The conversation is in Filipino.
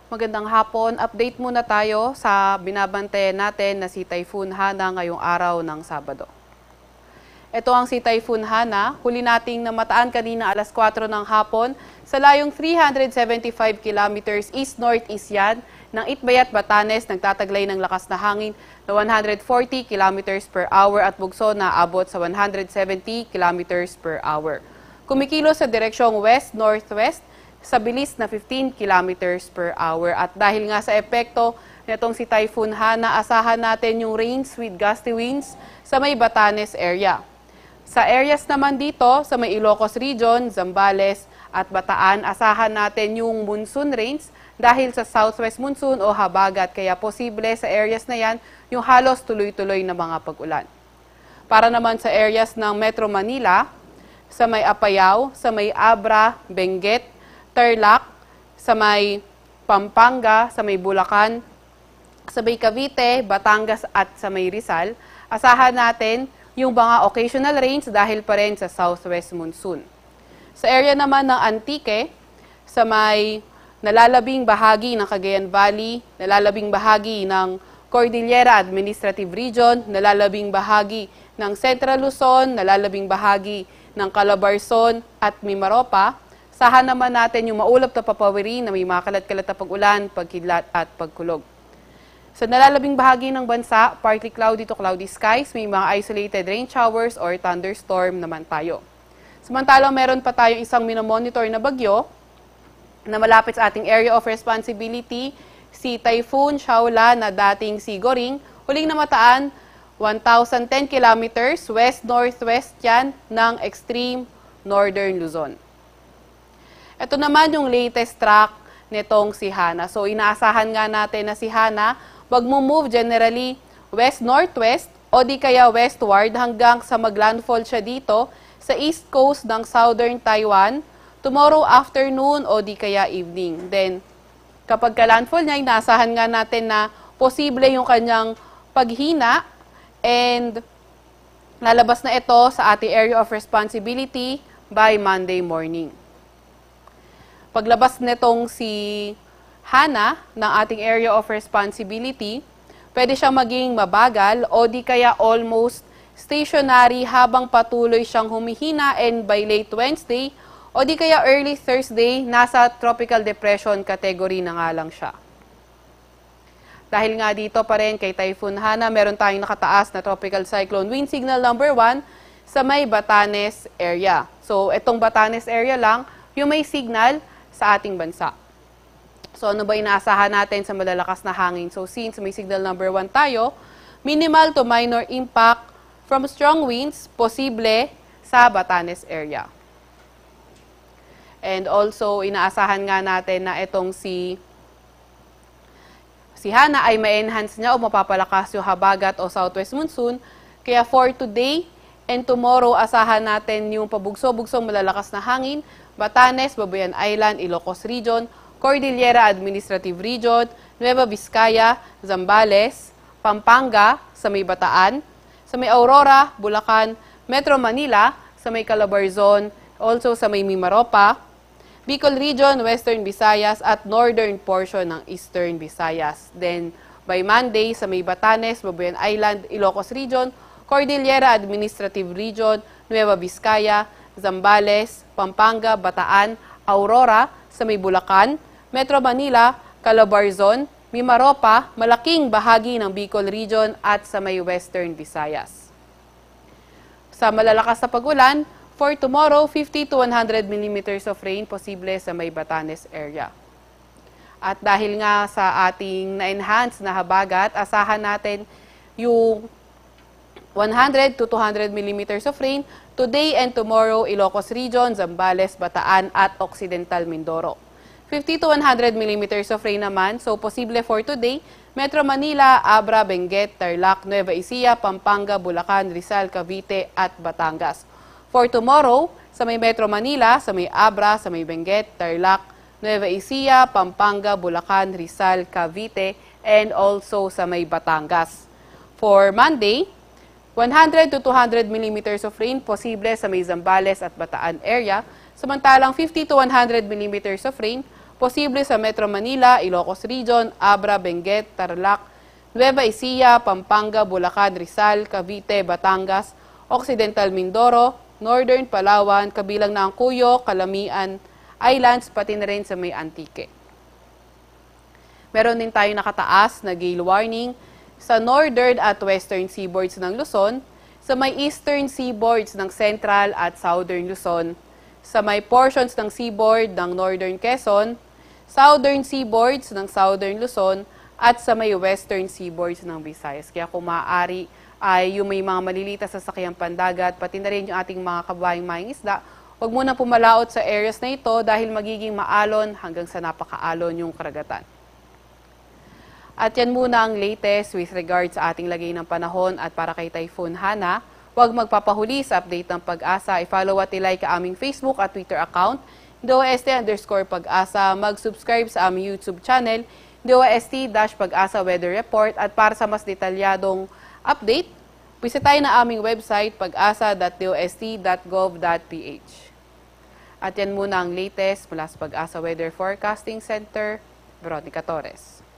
Magandang hapon. Update muna tayo sa binabantayan natin na si Typhoon Hana ngayong araw ng Sabado. Ito ang si Typhoon Hana. Huli nating namataan kanina alas 4 ng hapon sa layong 375 kilometers east-northeast yan ng Itbayat, Batanes. Nagtataglay ng lakas na hangin na 140 kilometers per hour at bugso na abot sa 170 kilometers per hour. Kumikilo sa direksyong west-northwest sa bilis na 15 kilometers per hour. At dahil nga sa epekto nitong si Typhoon Hana, asahan natin yung rains with gusty winds sa may Batanes area. Sa areas naman dito, sa may Ilocos Region, Zambales at Bataan, asahan natin yung monsoon rains dahil sa southwest monsoon o habagat. Kaya posible sa areas na yan yung halos tuloy-tuloy na mga pag-ulan. Para naman sa areas ng Metro Manila, sa may Apayao, sa may Abra, Benguet, Tarlac, sa may Pampanga, sa may Bulacan, sa may Cavite, Batangas at sa may Rizal, asahan natin yung mga occasional rains dahil pa rin sa southwest monsoon. Sa area naman ng Antique, sa may nalalabing bahagi ng Cagayan Valley, nalalabing bahagi ng Cordillera Administrative Region, nalalabing bahagi ng Central Luzon, nalalabing bahagi ng Calabarzon at Mimaropa, sahan naman natin yung maulap na papawiri na may mga kalat-kalat na pag-ulan, pagkidlat at pagkulog. Sa nalalabing bahagi ng bansa, partly cloudy to cloudy skies, may mga isolated rain showers or thunderstorm naman tayo. Samantalang meron pa tayong isang minomonitor na bagyo na malapit sa ating area of responsibility, si Typhoon Shaula na dating si Goring, huling namataan 1,010 kilometers west-northwest yan ng extreme northern Luzon. Ito naman yung latest track nitong si Hana. So inaasahan nga natin na si Hana mag-move generally west-northwest o di kaya westward hanggang sa maglandfall siya dito sa east coast ng southern Taiwan tomorrow afternoon o di kaya evening. Then kapag ka-landfall niya, inaasahan nga natin na posible yung kanyang paghina and lalabas na ito sa ating area of responsibility by Monday morning. Paglabas nitong si Hana ng ating area of responsibility, pwede siyang maging mabagal o di kaya almost stationary habang patuloy siyang humihina and by late Wednesday o di kaya early Thursday, nasa tropical depression category na nga lang siya. Dahil nga dito pa rin kay Typhoon Hana, meron tayong nakataas na tropical cyclone wind signal number 1 sa may Batanes area. So itong Batanes area lang yung may signal sa ating bansa. So ano ba inaasahan natin sa malalakas na hangin? So since may signal number 1 tayo, minimal to minor impact from strong winds posible sa Batanes area. And also inaasahan nga natin na itong si Hana ay ma-enhance niya o mapapalakas yung habagat o southwest monsoon. Kaya for today and tomorrow, asahan natin yung pabugso-bugsong malalakas na hangin, Batanes, Babuyan Island, Ilocos Region, Cordillera Administrative Region, Nueva Vizcaya, Zambales, Pampanga, sa may Bataan, sa may Aurora, Bulacan, Metro Manila, sa may Calabarzon, also sa may Mimaropa, Bicol Region, Western Visayas at northern portion ng Eastern Visayas. Then by Monday, sa may Batanes, Babuyan Island, Ilocos Region, Cordillera Administrative Region, Nueva Vizcaya, Zambales, Pampanga, Bataan, Aurora, sa may Bulacan, Metro Manila, Calabarzon, Mimaropa, malaking bahagi ng Bicol Region at sa may Western Visayas. Sa malalakas na pag-ulan, for tomorrow, 50 to 100 millimeters of rain posible sa may Batanes area. At dahil nga sa ating na-enhance na habagat, asahan natin yung 100 to 200 millimeters of rain today and tomorrow, Ilocos Region, Zambales, Bataan at Occidental Mindoro. 50 to 100 millimeters of rain naman, so posible for today, Metro Manila, Abra, Benguet, Tarlac, Nueva Ecija, Pampanga, Bulacan, Rizal, Cavite at Batangas. For tomorrow, sa may Metro Manila, sa may Abra, sa may Benguet, Tarlac, Nueva Ecija, Pampanga, Bulacan, Rizal, Cavite, and also sa may Batangas. For Monday, 100 to 200 millimeters of rain posible sa may Zambales at Bataan area, samantalang 50 to 100 millimeters of rain Posible sa Metro Manila, Ilocos Region, Abra, Benguet, Tarlac, Nueva Ecija, Pampanga, Bulacan, Rizal, Cavite, Batangas, Occidental Mindoro, Northern Palawan, kabilang na ang Cuyo, Calamian Islands, pati na rin sa may Antique. Meron din tayo nakataas na gale warning sa northern at western seaboards ng Luzon, sa may eastern seaboards ng central at southern Luzon, sa may portions ng seaboard ng northern Quezon, southern seaboards ng southern Luzon, at sa may western seaboards ng Visayas. Kaya kung maaari ay yung may mga malilitas sa sasakyang pandagat, pati na rin yung ating mga kababayang mangingisda, huwag muna pumalaot sa areas na ito dahil magiging maalon hanggang sa napakaalon yung karagatan. At yan muna ang latest with regards sa ating lagay ng panahon at para kay Typhoon Hana. Huwag magpapahuli sa update ng Pag-asa. I-follow at i-like ang aming Facebook at Twitter account, DOST_Pag-asa. Mag-subscribe sa aming YouTube channel, DOST-Pag-asa Weather Report. At para sa mas detalyadong update, bisitahin na aming website pag-asa.dost.gov.ph. At yan muna ang latest mula sa Pag-asa Weather Forecasting Center, Veronica Torres.